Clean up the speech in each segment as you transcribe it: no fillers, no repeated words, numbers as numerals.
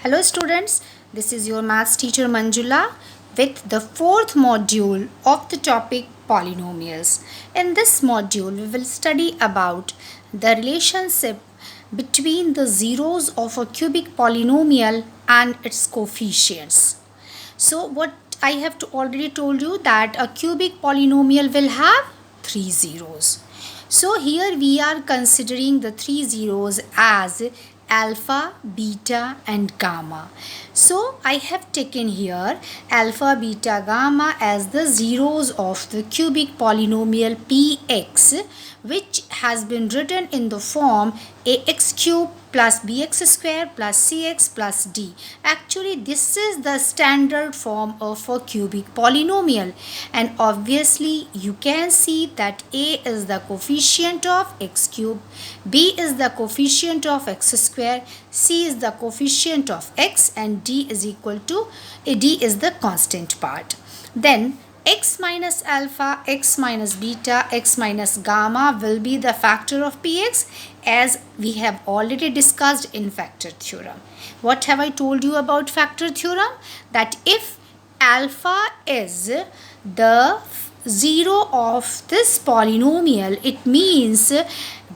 Hello students, this is your maths teacher Manjula with the fourth module of the topic polynomials. In this module, we will study about the relationship between the zeros of a cubic polynomial and its coefficients. So what I have already told you that a cubic polynomial will have three zeros. So here we are considering the three zeros as alpha, beta and gamma. So I have taken here alpha, beta, gamma as the zeros of the cubic polynomial px, which has been written in the form ax cube plus bx square plus cx plus d. Actually, this is the standard form of a cubic polynomial, and obviously you can see that a is the coefficient of x cube, b is the coefficient of x square, c is the coefficient of x, and d is equal to d is the constant part. Then x minus alpha, x minus beta, x minus gamma will be the factor of px, as we have already discussed in factor theorem. What have I told you about factor theorem? That if alpha is the zero of this polynomial, it means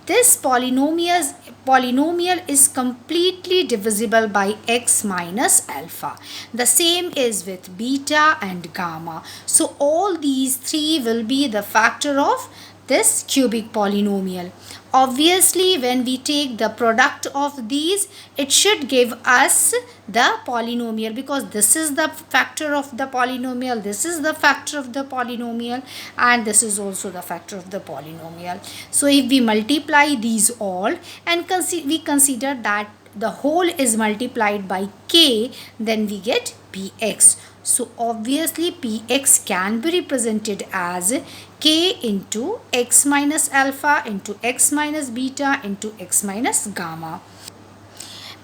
this polynomial is completely divisible by x minus alpha. The same is with beta and gamma. So all these three will be the factor of this cubic polynomial. Obviously, when we take the product of these, it should give us the polynomial, because this is the factor of the polynomial, this is the factor of the polynomial, and this is also the factor of the polynomial. So if we multiply these all and we consider that the whole is multiplied by k, then we get px. So obviously px can be represented as k into x minus alpha into x minus beta into x minus gamma.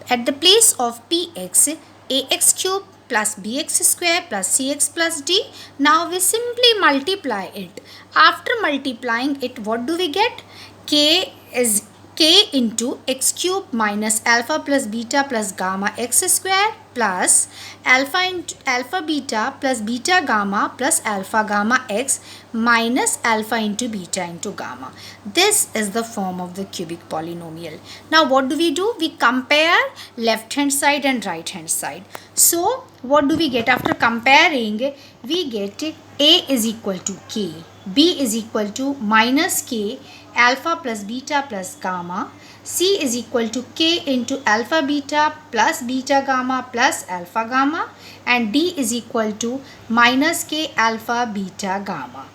At the place of px, ax cube plus bx square plus cx plus d. Now we simply multiply it. After multiplying it, what do we get? K is k into x cube minus alpha plus beta plus gamma x square plus alpha into alpha beta plus beta gamma plus alpha gamma x minus alpha into beta into gamma. This is the form of the cubic polynomial. Now what do? We compare left hand side and right hand side. So what do we get after comparing? We get a is equal to k, b is equal to minus k alpha plus beta plus gamma, c is equal to k into alpha beta plus beta gamma plus alpha gamma, and d is equal to minus k alpha beta gamma.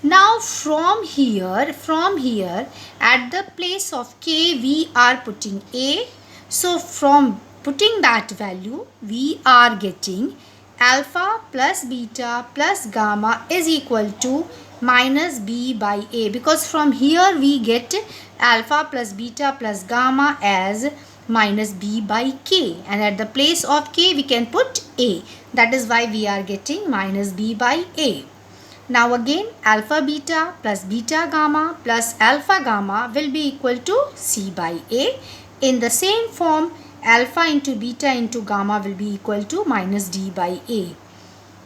Now from here at the place of k we are putting a. So from putting that value, we are getting alpha plus beta plus gamma is equal to minus b by a, because from here we get alpha plus beta plus gamma as minus b by k, and at the place of k we can put a. That is why we are getting minus b by a. Now again, alpha beta plus beta gamma plus alpha gamma will be equal to c by a. In the same form, alpha into beta into gamma will be equal to minus d by a.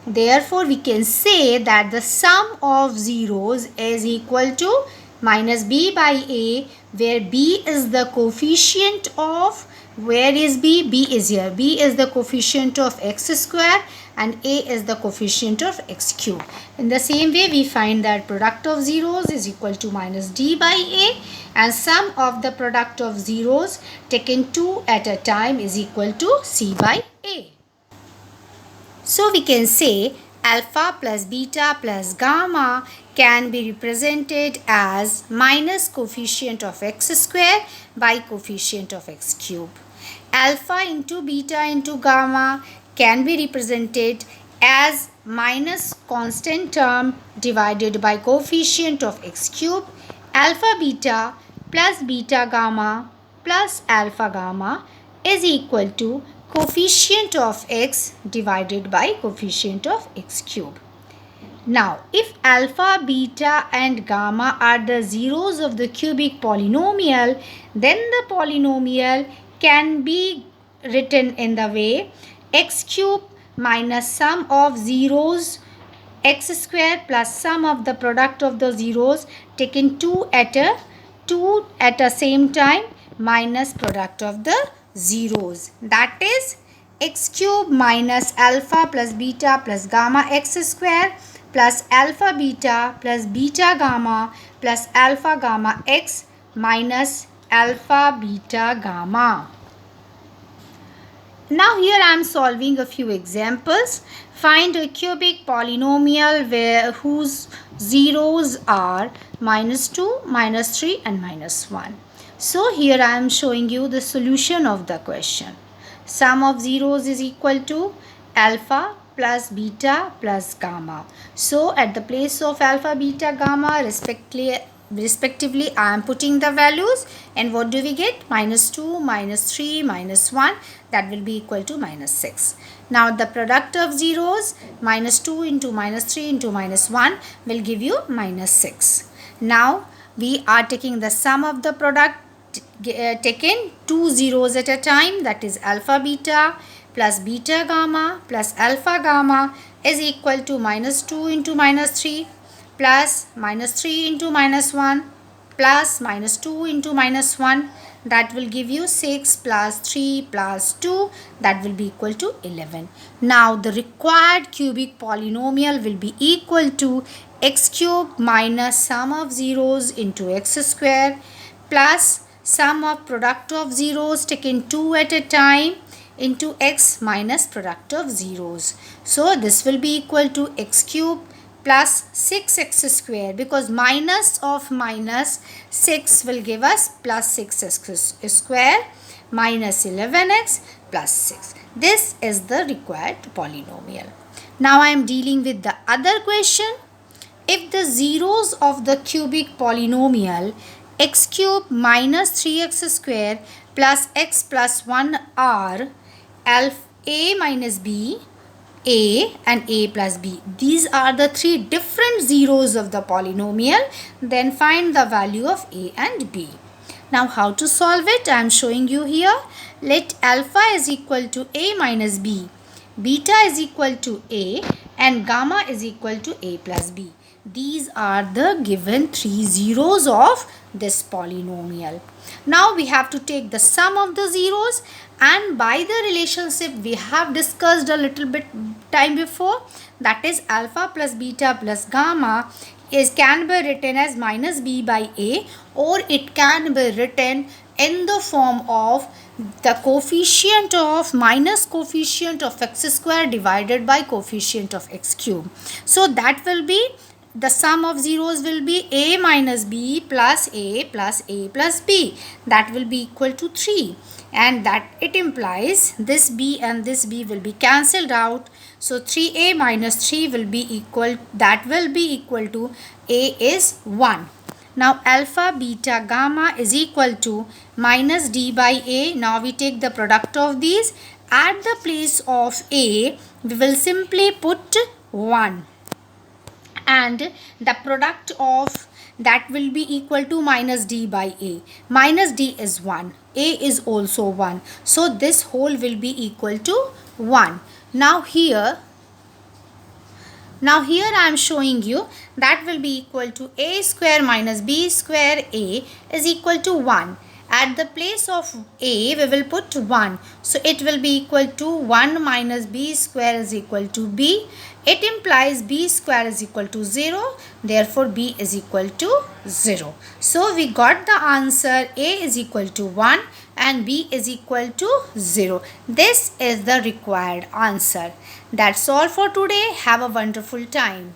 Therefore, we can say that the sum of zeros is equal to minus b by a, where b is the coefficient of, where is b? B is here. B is the coefficient of x square and a is the coefficient of x cube. In the same way, we find that product of zeros is equal to minus d by a, and sum of the product of zeros taken two at a time is equal to c by a. So we can say alpha plus beta plus gamma can be represented as minus coefficient of x square by coefficient of x cube. Alpha into beta into gamma can be represented as minus constant term divided by coefficient of x cube. Alpha beta plus beta gamma plus alpha gamma is equal to coefficient of x divided by coefficient of x cube. Now, if alpha, beta and gamma are the zeros of the cubic polynomial, then the polynomial can be written in the way x cube minus sum of zeros x square plus sum of the product of the zeros taken two at a same time minus product of the zeros, that is x cube minus alpha plus beta plus gamma x square plus alpha beta plus beta gamma plus alpha gamma x minus alpha beta gamma. Now here I am solving a few examples. Find a cubic polynomial whose zeros are minus 2, minus 3 and minus 1. So here I am showing you the solution of the question. Sum of zeros is equal to alpha plus beta plus gamma. So at the place of alpha, beta, gamma respectively I am putting the values, and what do we get? Minus 2, minus 3, minus 1, that will be equal to minus 6. Now the product of zeros, minus 2 into minus 3 into minus 1 will give you minus 6. Now we are taking the sum of the product taken two zeros at a time, that is alpha beta plus beta gamma plus alpha gamma is equal to minus 2 into minus 3 plus minus 3 into minus 1 plus minus 2 into minus 1, that will give you 6 plus 3 plus 2, that will be equal to 11. Now the required cubic polynomial will be equal to x cube minus sum of zeros into x square plus sum of product of zeros taken two at a time into x minus product of zeros. So this will be equal to x cube plus 6x square, because minus of minus 6 will give us plus 6x square minus 11x plus 6. This is the required polynomial. Now I am dealing with the other question. If the zeros of the cubic polynomial x cube minus 3x square plus x plus 1 are alpha a minus b, a and a plus b. These are the three different zeros of the polynomial. Then find the value of a and b. Now how to solve it? I am showing you here. Let alpha is equal to a minus b, beta is equal to a and gamma is equal to a plus b. These are the given three zeros of this polynomial. Now we have to take the sum of the zeros, and by the relationship we have discussed a little bit time before, that is alpha plus beta plus gamma can be written as minus b by a, or it can be written in the form of the coefficient of minus coefficient of x square divided by coefficient of x cube. So that will be, the sum of zeros will be a minus b plus a plus a plus b, that will be equal to 3, and that it implies this b and this b will be cancelled out. So 3a minus 3 will be equal, that will be equal to a is 1. Now alpha beta gamma is equal to minus d by a. Now we take the product of these. At the place of a we will simply put 1, and the product of that will be equal to minus d by a. Minus d is 1, a is also 1, so this whole will be equal to 1. Now here I am showing you that will be equal to a square minus b square a is equal to 1. At the place of a we will put 1, so it will be equal to 1 minus b square is equal to b. It implies b square is equal to 0, therefore b is equal to 0. So we got the answer, a is equal to 1 and b is equal to 0. This is the required answer. That's all for today. Have a wonderful time.